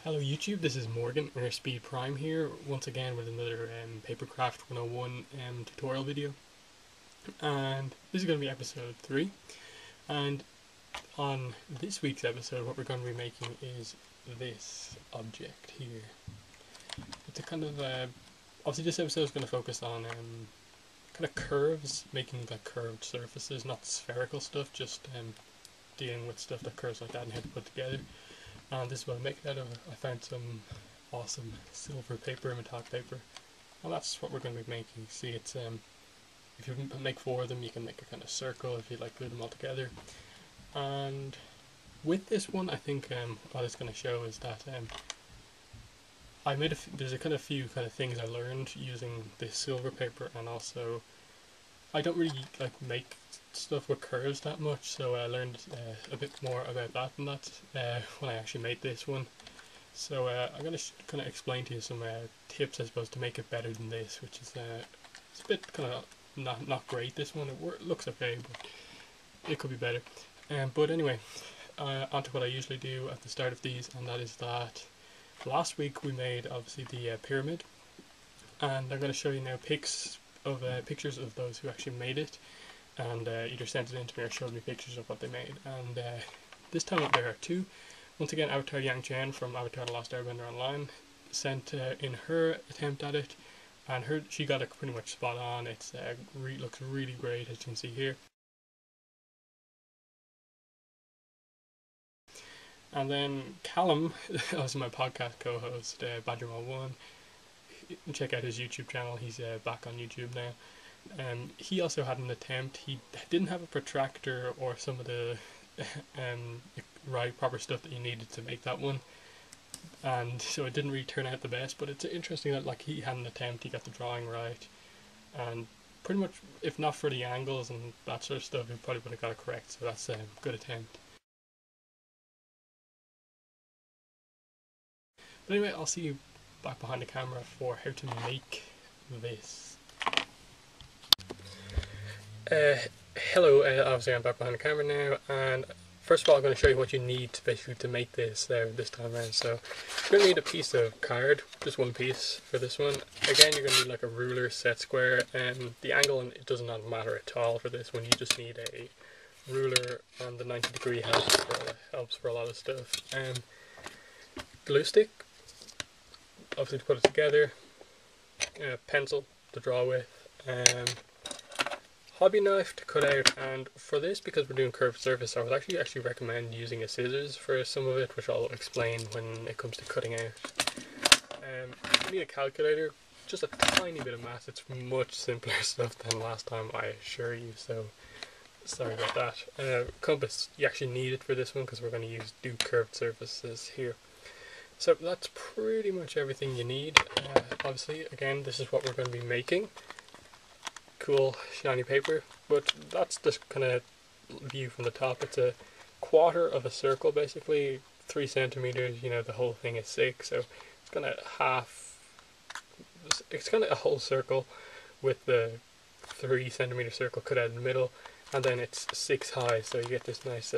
Hello YouTube, this is Morgan, Airspeed Prime here, once again with another Papercraft 101 tutorial video. And this is going to be episode 3. And on this week's episode, what we're going to be making is this object here. It's a kind of, obviously this episode is going to focus on kind of curves, making like curved surfaces, not spherical stuff, just dealing with stuff that curves like that and how to put together. And this is what I'm making out of. I found some awesome silver paper, metallic paper, and that's what we're going to be making. See, it's if you make 4 of them, you can make a kind of circle if you like glue them all together. And with this one, I think what it's going to show is that I made there's a kind of few kind of things I learned using this silver paper, and also I don't really like make stuff with curves that much, so I learned a bit more about that and that when I actually made this one. So I'm going to kind of explain to you some tips, I suppose, to make it better than this, which is it's a bit kind of not great, this one. It looks okay, but it could be better. But anyway, on to what I usually do at the start of these, and that is that last week we made obviously the pyramid, and I'm going to show you now pictures of those who actually made it, and either sent it in to me or showed me pictures of what they made. And this time there are 2. Once again, Avatar Yang Chen from Avatar The Lost Airbender Online sent in her attempt at it, and she got it pretty much spot on. It's looks really great, as you can see here. And then Callum, also my podcast co-host, Badger101, check out his YouTube channel. He's back on YouTube now. He also had an attempt. He didn't have a protractor or some of the proper stuff that you needed to make that one, and so it didn't really turn out the best. But it's interesting that like he had an attempt, he got the drawing right, and pretty much if not for the angles and that sort of stuff, he probably would have got it correct. So that's a good attempt. But anyway, I'll see you back behind the camera for how to make this. Hello, obviously I'm back behind the camera now, and first of all I'm going to show you what you need to make this this time around. So you're going to need a piece of card, just one piece for this one. Again, you're going to need like a ruler, set square, and the angle, and it does not matter at all for this one. You just need a ruler, and the 90-degree helps for a lot of stuff. Glue stick, obviously to put it together, pencil to draw with, hobby knife to cut out, and for this, because we're doing curved surface, I would actually recommend using a scissors for some of it, which I'll explain when it comes to cutting out. You need a calculator, just a tiny bit of math. It's much simpler stuff than last time, I assure you, so sorry about that. Compass, you actually need it for this one because we're going to do curved surfaces here. So that's pretty much everything you need. Obviously, again, this is what we're going to be making. Cool shiny paper, but that's just kind of view from the top. It's a quarter of a circle, basically 3 centimeters. You know, the whole thing is 6, so it's kind of it's kind of a whole circle with the 3 centimeter circle cut out in the middle, and then it's 6 high, so you get this nice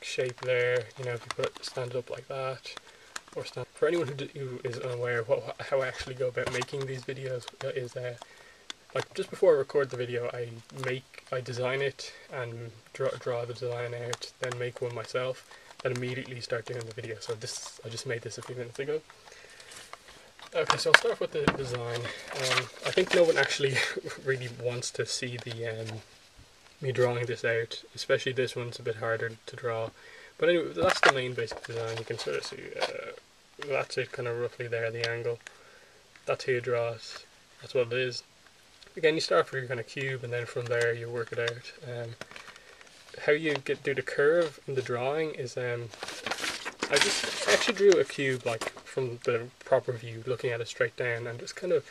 shape there. You know, if you stand it up like that, or stand. For anyone who is unaware of how I actually go about making these videos, is like just before I record the video, I design it and draw the design out, then make one myself, then immediately start doing the video. So I just made this a few minutes ago. Okay, so I'll start with the design. I think no one actually really wants to see the me drawing this out, especially this one's a bit harder to draw. But anyway, that's the main basic design. You can sort of see that's it, kind of roughly there, the angle. That's how you draw it. That's what it is. Again, you start with your kind of cube, and then from there you work it out. How you do the curve in the drawing is I actually drew a cube like from the proper view, looking at it straight down, and just kind of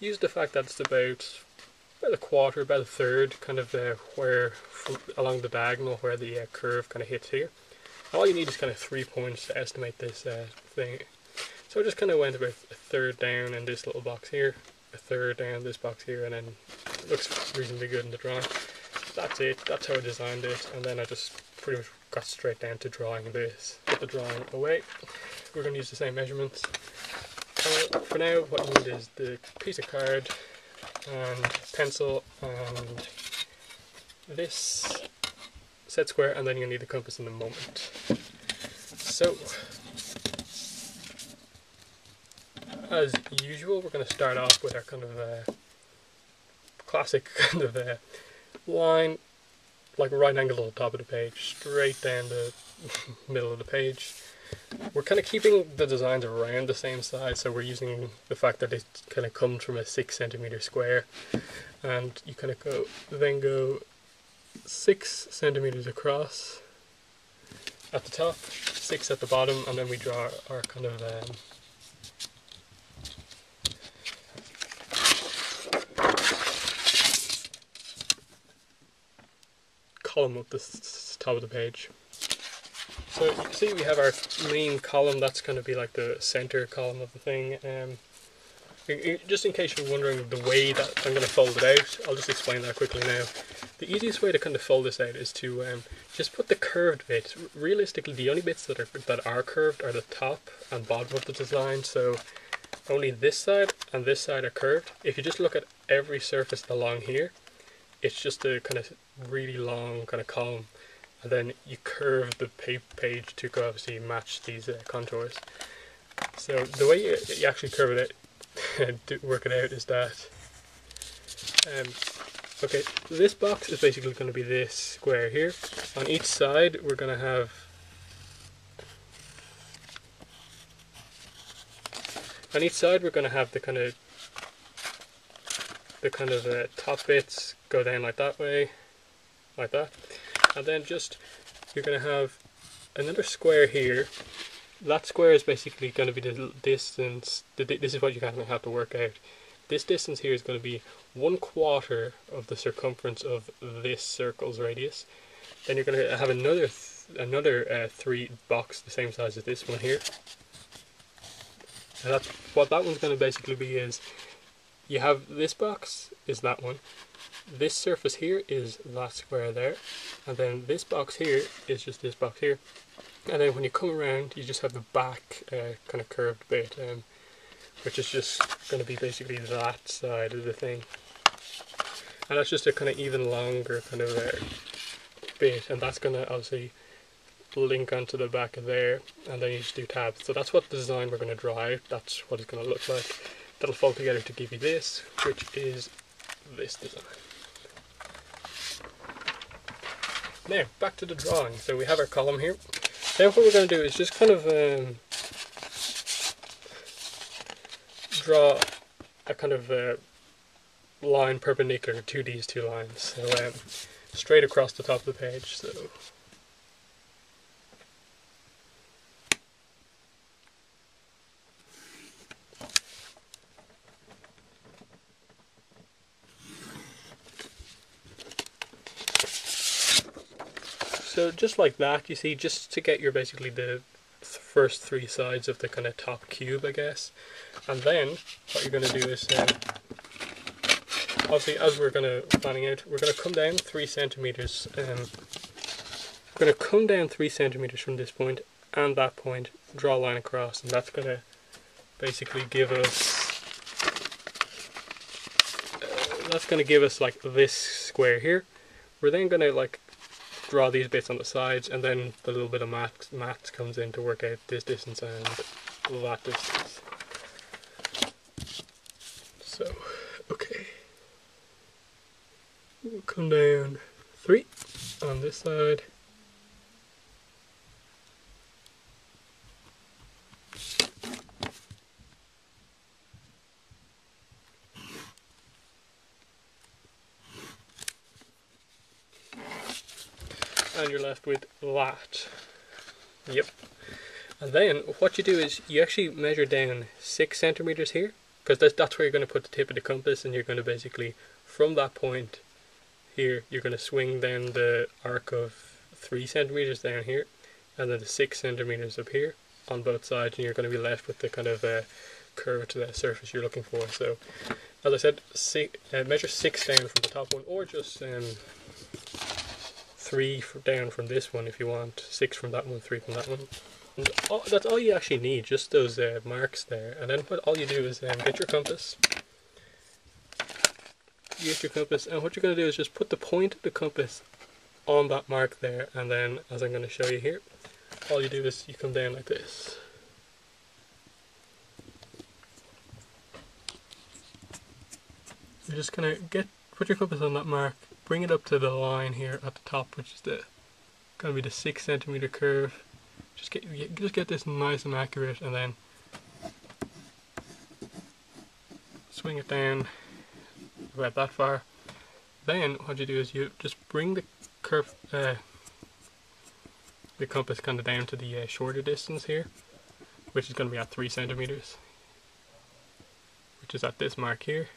used the fact that it's about a quarter, about a third, kind of along the diagonal where the curve kind of hits here. And all you need is kind of 3 points to estimate this thing. So I just kind of went about a third down in this little box here, a third down this box here, and then it looks reasonably good in the drawing. That's it, that's how I designed it, and then I just pretty much got straight down to drawing this. The put the drawing away. We're going to use the same measurements. For now, what you need is the piece of card and pencil and this set square, and then you'll need the compass in a moment. So, as usual, we're going to start off with our kind of classic kind of line, like a right angle at the top of the page, straight down the middle of the page. We're kind of keeping the designs around the same size, so we're using the fact that it kind of comes from a 6 centimeter square, and you kind of go 6 centimeters across at the top, 6 at the bottom, and then we draw our kind of column up the top of the page. So you can see we have our main column. That's going to be like the center column of the thing. Just in case you're wondering the way that I'm going to fold it out, I'll just explain that quickly now. The easiest way to kind of fold this out is to just put the curved bits. Realistically, the only bits that are curved are the top and bottom of the design. So only this side and this side are curved. If you just look at every surface along here, it's just a kind of really long kind of column. And then you curve the page to obviously match these contours. So the way you actually curve it out, work it out, is that okay, this box is basically going to be this square here. On each side we're going to have the kind of top bits go down like that way, like that. And then you're going to have another square here. That square is basically going to be the distance. This is what you kind of have to work out. This distance here is going to be 1/4 of the circumference of this circle's radius. Then you're going to have another 3 box the same size as this one here. And that's what that one's going to basically be. Is you have this box is that one. This surface here is that square there, and then this box here is just this box here, and then when you come around you just have the back kind of curved bit, which is just going to be basically that side of the thing, and that's just a kind of even longer kind of bit, and that's going to obviously link onto the back of there, and then you just do tabs. So that's what the design we're going to draw out. That's what it's going to look like. That'll fold together to give you this, which is this design. Now, back to the drawing. So we have our column here. Now what we're going to do is just kind of draw a kind of line perpendicular to these two lines. So straight across the top of the page. So just like that, you see, just to get your basically the first 3 sides of the kind of top cube, I guess. And then what you're going to do is, obviously, as we're going to planning out, we're going to come down 3 centimeters. We're going to come down 3 centimeters from this point and that point, draw a line across, and that's going to basically give us. That's going to give us like this square here. We're then going to like draw these bits on the sides, and then the little bit of maths comes in to work out this distance and that distance. So, okay, we'll come down 3 on this side. And you're left with that. Yep. And then what you do is you actually measure down 6 centimeters here, because that's where you're going to put the tip of the compass, and you're going to basically, from that point here, you're going to swing down the arc of 3 centimeters down here, and then the 6 centimeters up here on both sides, and you're going to be left with the kind of curved surface you're looking for. So, as I said, measure 6 down from the top one, or just 3 down from this one if you want, 6 from that one, 3 from that one. And that's all you actually need, just those marks there. And then all you do is get your compass. You get your compass, and what you're going to do is just put the point of the compass on that mark there, and then, as I'm going to show you here, all you do is you come down like this. You're just going to put your compass on that mark, bring it up to the line here at the top, which is going to be the 6 centimeter curve. Just get this nice and accurate, and then swing it down about that far. Then what you do is you just bring the curve, the compass kind of down to the shorter distance here, which is going to be at 3 centimeters, which is at this mark here,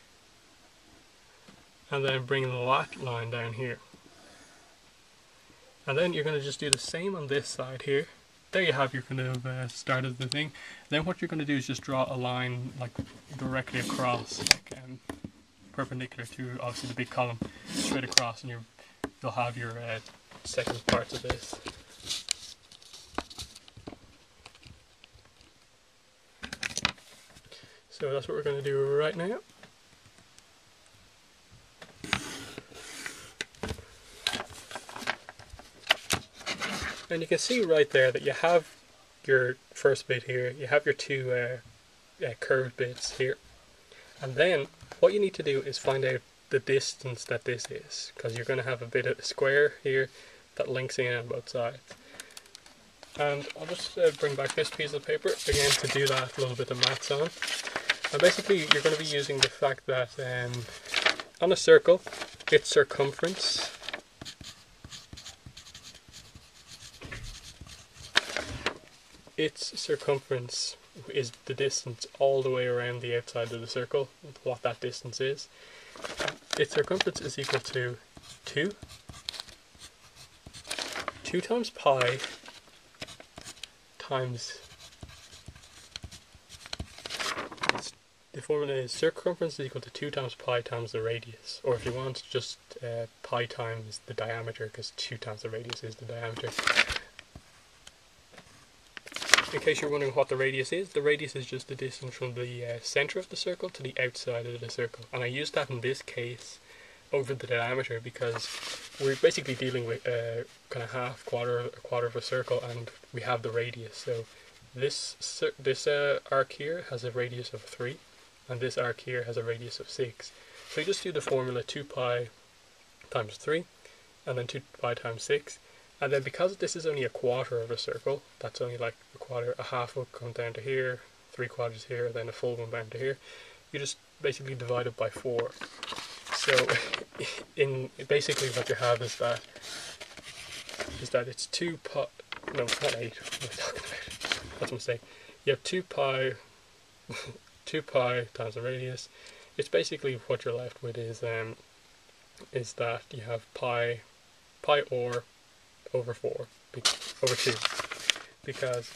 and then bring the lat line down here. And then you're going to just do the same on this side here. There you have your kind of start of the thing. Then what you're going to do is just draw a line like directly across, like perpendicular to obviously the big column, straight across, and you'll have your second parts of this. So that's what we're going to do right now. And you can see right there that you have your first bit here, you have your two curved bits here, and then what you need to do is find out the distance that this is, because you're going to have a bit of a square here that links in on both sides. And I'll just bring back this piece of paper again to do that little bit of maths on. And basically you're going to be using the fact that on a circle, its circumference is the distance all the way around the outside of the circle, what that distance is. Its circumference is equal to 2 times pi times, the formula is circumference is equal to 2 times pi times the radius, or if you want, just pi times the diameter, because 2 times the radius is the diameter. In case you're wondering what the radius is just the distance from the center of the circle to the outside of the circle. And I used that in this case over the diameter because we're basically dealing with kind of half, a quarter of a circle, and we have the radius. So this arc here has a radius of 3, and this arc here has a radius of 6. So you just do the formula 2 pi times 3, and then 2 pi times 6. And then because this is only a quarter of a circle, that's only like a quarter, a half will come down to here, 3/4 here, then a full one down to here. You just basically divide it by 4. So basically what you have is that it's 2 pi, no, it's not 8, what am I talking about? That's a mistake. You have 2 pi, 2 pi times the radius. It's basically what you're left with is that you have pi or over 4, over 2, because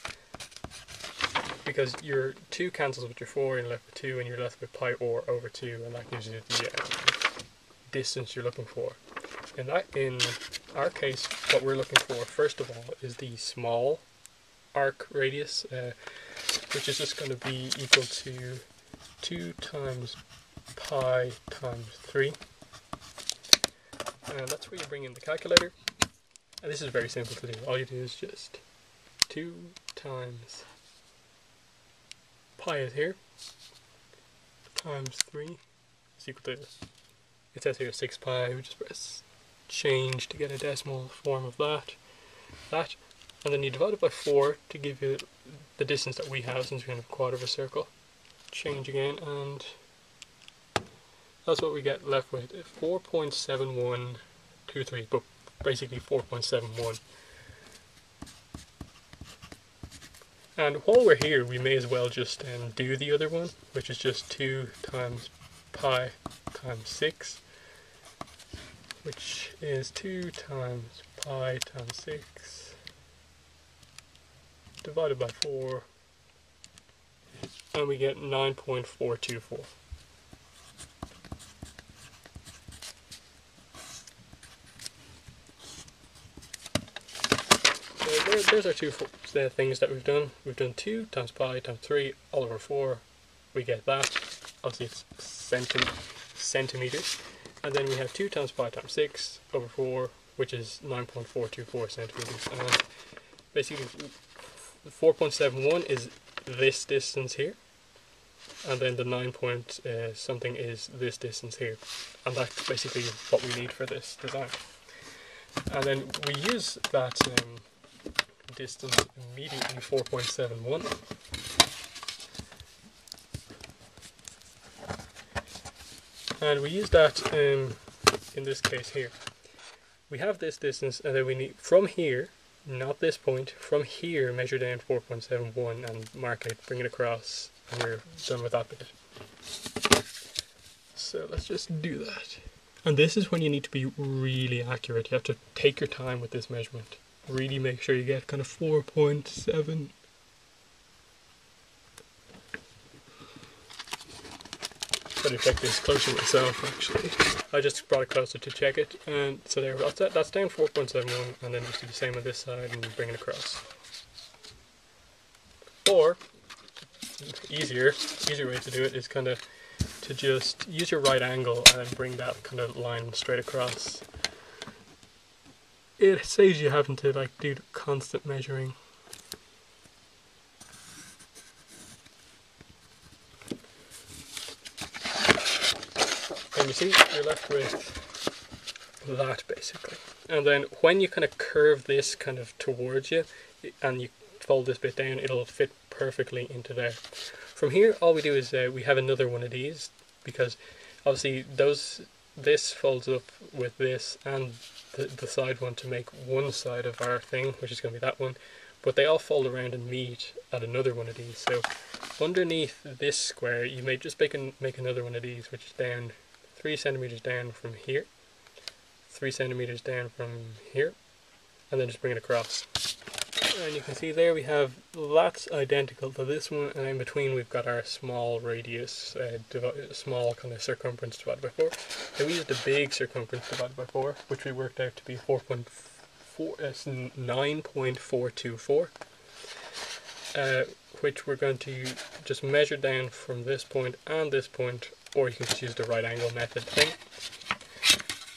your 2 cancels with your 4 and you're left with 2, and you're left with pi or over 2, and that gives you the distance you're looking for. In our case, what we're looking for first of all is the small arc radius, which is just going to be equal to 2 times pi times 3, and that's where you bring in the calculator. And this is very simple to do. All you do is just 2 times pi is here, times 3 is equal to, it says here 6 pi, we just press change to get a decimal form of that, and then you divide it by 4 to give you the distance that we have, since we're in a quarter of a circle. Change again, and that's what we get left with, 4.7123, but basically 4.71. And while we're here, we may as well just do the other one, which is just 2 times pi times 6, which is 2 times pi times 6 divided by 4, and we get 9.424. there's our two things that we've done. We've done 2 times pi times 3 all over 4. We get that. Obviously it's centimeters. And then we have 2 times pi times 6 over 4, which is 9.424 centimeters. And basically 4.71 is this distance here. And then the 9 point something is this distance here. And that's basically what we need for this design. And then we use that distance immediately, 4.71. And we use that in this case here. We have this distance, and then we need from here, not this point, from here measure down 4.71 and mark it, bring it across, and we're done with that bit. So let's just do that. And this is when you need to be really accurate. You have to take your time with this measurement. Really make sure you get kind of 4.7. Better check this closer myself, actually. I just brought it closer to check it, and so there, that's down 4.71, and then just do the same on this side and bring it across. Or easier way to do it is kind of to just use your right angle and then bring that kind of line straight across. It saves you having to like do constant measuring. And you see, you're left with that basically. And then when you kind of curve this kind of towards you and you fold this bit down, it'll fit perfectly into there. From here, all we do is we have another one of these, because obviously this folds up with this and the side one to make one side of our thing, which is going to be that one, but they all fold around and meet at another one of these. So underneath this square, you may just make another one of these, which is down 3 centimeters down from here, 3 centimeters down from here, and then just bring it across. And you can see there we have that's identical to this one, and in between we've got our small radius, small kind of circumference divided by 4. And we used a big circumference divided by 4, which we worked out to be 9.424, which we're going to just measure down from this point and this point, or you can just use the right angle method thing.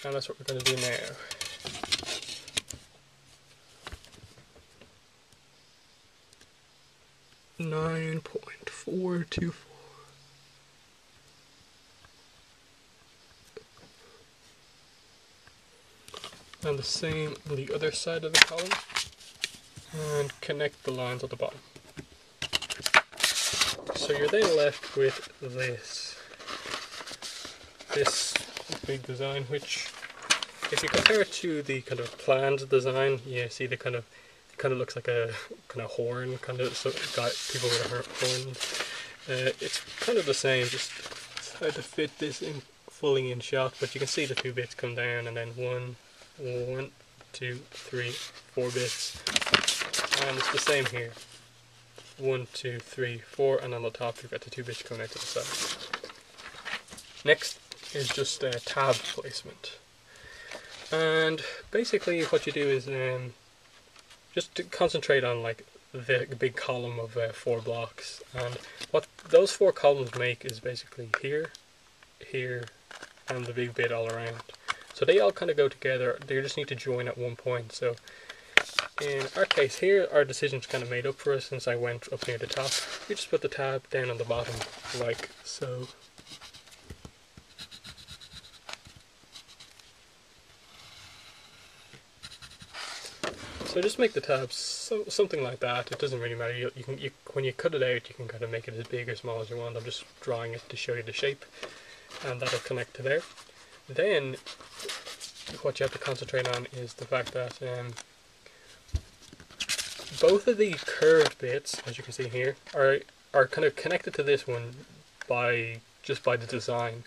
And that's what we're going to do now. .424. And the same on the other side of the column, and connect the lines at the bottom. So you're then left with this big design, which if you compare it to the kind of planned design, you see it kind of looks like a kind of horn, kind of, so got people with horns. It's kind of the same, just hard to fit this in fully in shot, but you can see the 2 bits come down, and then 1, 2, 3, 4 bits, and it's the same here. 1, 2, 3, 4, and on the top you've got the 2 bits coming out to the side. Next is just tab placement, and basically what you do is just to concentrate on like the big column of 4 blocks, and what those 4 columns make is basically here, here, and the big bit all around. So they all kind of go together, they just need to join at one point. So in our case here, our decision's kind of made up for us since I went up near the top. We just put the tab down on the bottom, like so. So just make the tabs something like that. It doesn't really matter. You when you cut it out, you can kind of make it as big or small as you want. I'm just drawing it to show you the shape, and that'll connect to there. Then what you have to concentrate on is the fact that both of the curved bits, as you can see here, are kind of connected to this one just by the design,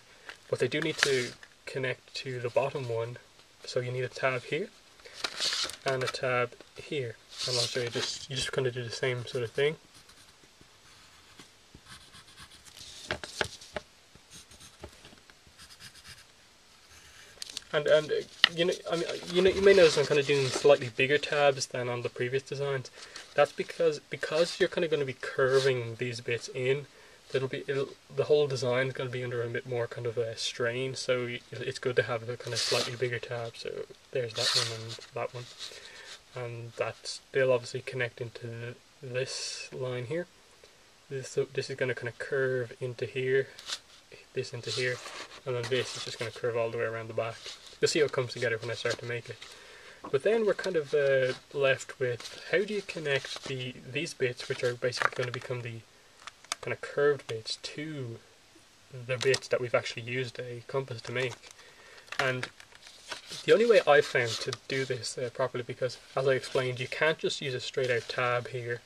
but they do need to connect to the bottom one. So you need a tab here and a tab here, and I'll show you. You just kind of do the same sort of thing. And you may notice I'm kind of doing slightly bigger tabs than on the previous designs. That's because you're kind of going to be curving these bits in. The whole design is going to be under a bit more kind of a strain, so it's good to have a kind of slightly bigger tab. So there's that one and that one, and they'll obviously connect into this line here. This is going to kind of curve into here, this into here, and then this is just going to curve all the way around the back. You'll see how it comes together when I start to make it. But then we're kind of left with, how do you connect these bits, which are basically going to become the kind of curved bits, to the bits that we've actually used a compass to make. And the only way I've found to do this properly, because as I explained, you can't just use a straight out tab here,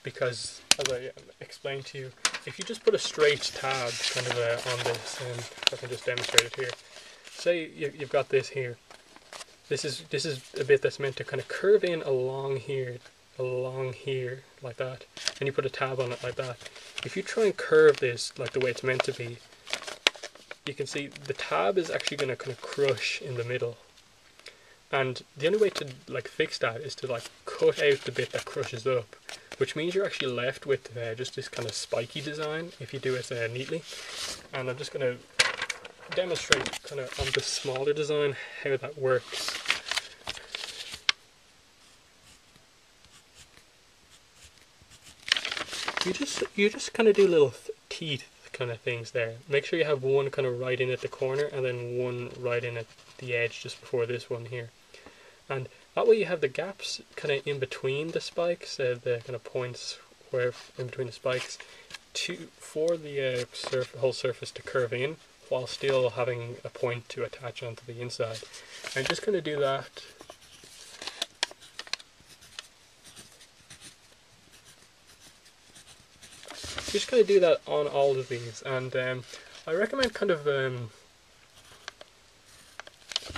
because as I explained to you, if you just put a straight tab kind of on this, and I can just demonstrate it here. Say you've got this here. This is a bit that's meant to kind of curve in along here like that, and you put a tab on it like that. If you try and curve this like the way it's meant to be, you can see the tab is actually going to kind of crush in the middle, and the only way to like fix that is to like cut out the bit that crushes up, which means you're actually left with just this kind of spiky design if you do it neatly. And I'm just going to demonstrate kind of on the smaller design how that works. You just kind of do little teeth kind of things there. Make sure you have one kind of right in at the corner and then one right in at the edge just before this one here. And that way you have the gaps kind of in between the spikes, the kind of points where in between the spikes, for the whole surface to curve in, while still having a point to attach onto the inside. And just kind of do that. Just kind of do that on all of these, and I recommend kind of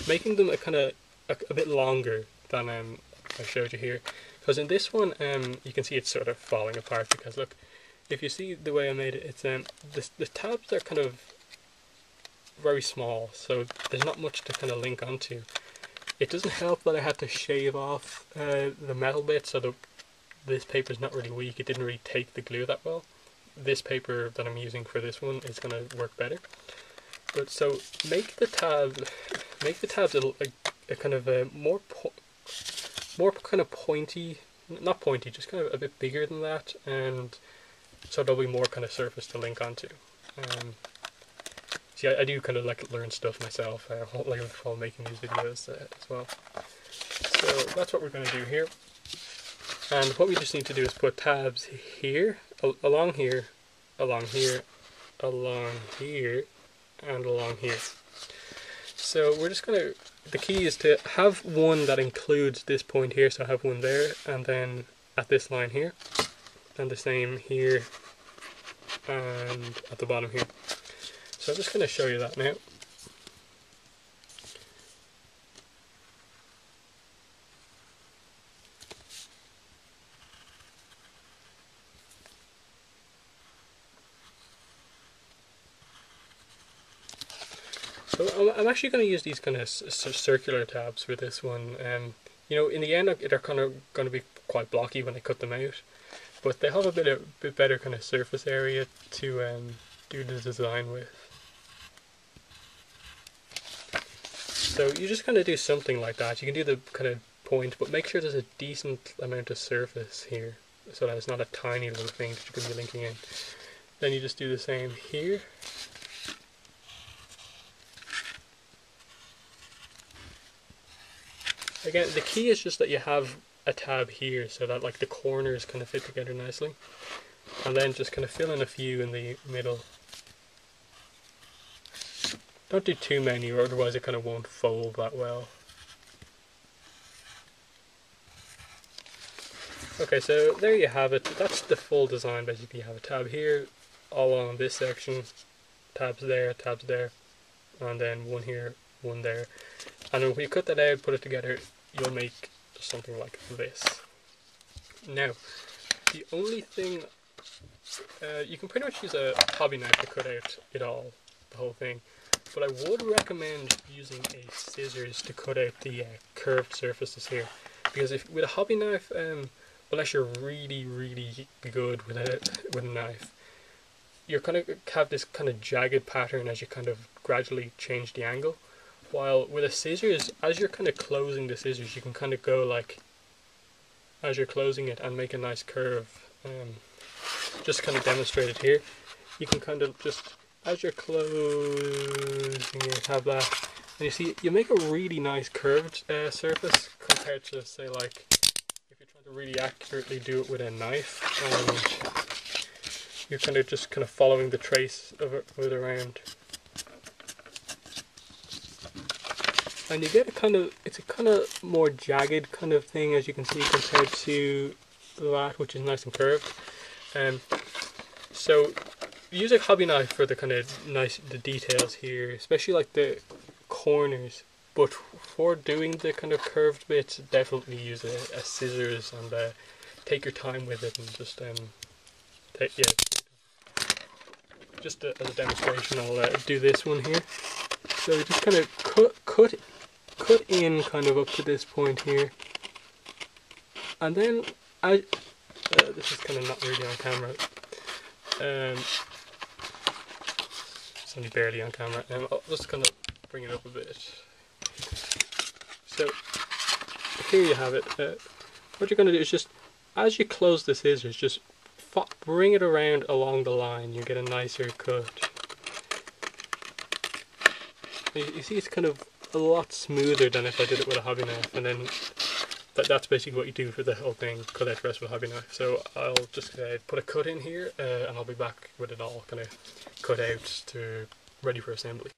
making them a bit longer than I showed you here, because in this one you can see it's sort of falling apart, because look, if you see the way I made it, it's the tabs are kind of very small, so there's not much to kind of link onto. It doesn't help that I had to shave off the metal bit, so this paper is not really weak. It didn't really take the glue that well. This paper that I'm using for this one is going to work better. But so make the tabs a kind of a more kind of pointy, not pointy, just kind of a bit bigger than that, and so there'll be more kind of surface to link onto. See, I do kind of like learn stuff myself, like while making these videos as well. So that's what we're going to do here. And what we just need to do is put tabs here, along here, along here, along here, and along here. So we're just going to, the key is to have one that includes this point here, so I have one there, and then at this line here, and the same here, and at the bottom here. So I'm just going to show you that now. So I'm actually going to use these kind of circular tabs for this one. You know, in the end they're kind of going to be quite blocky when I cut them out, but they have a bit better kind of surface area to do the design with. So you just kind of do something like that. You can do the kind of point, but make sure there's a decent amount of surface here, so that it's not a tiny little thing that you're going to be linking in. Then you just do the same here. Again, the key is just that you have a tab here so that like the corners kind of fit together nicely, and then just kind of fill in a few in the middle. Don't do too many, or otherwise it kind of won't fold that well. Okay, so there you have it. That's the full design. Basically, you have a tab here, all along this section, tabs there, and then one here, one there. And when you cut that out, put it together, you'll make something like this. Now, the only thing, you can pretty much use a hobby knife to cut out the whole thing. but I would recommend using a scissors to cut out the curved surfaces here, because if with a hobby knife, unless you're really good with a knife, you're kind of have this kind of jagged pattern as you kind of gradually change the angle. While with a scissors, as you're kind of closing the scissors, you can kind of go like as you're closing it and make a nice curve. Just kind of demonstrate it here. You can kind of just, as you're closing it, have that, and you see you make a really nice curved surface compared to, say, like if you're trying to really accurately do it with a knife and you're kind of following the trace of it around, and you get it's a kind of more jagged kind of thing, as you can see, compared to that, which is nice and curved. So use a hobby knife for the kind of the details here, especially like the corners. But for doing the kind of curved bits, definitely use a scissors and take your time with it, and just just as a demonstration, I'll do this one here. So just kind of cut in kind of up to this point here, and then this is kind of not really on camera. It's only barely on camera. I'll just kind of bring it up a bit. So here you have it. What you're going to do is just, as you close the scissors, just bring it around along the line. You get a nicer cut. You see, it's kind of a lot smoother than if I did it with a hobby knife, and then that's basically what you do for the whole thing, cut out the rest with a hobby knife. So I'll just put a cut in here, and I'll be back with it all kind of cut out ready for assembly.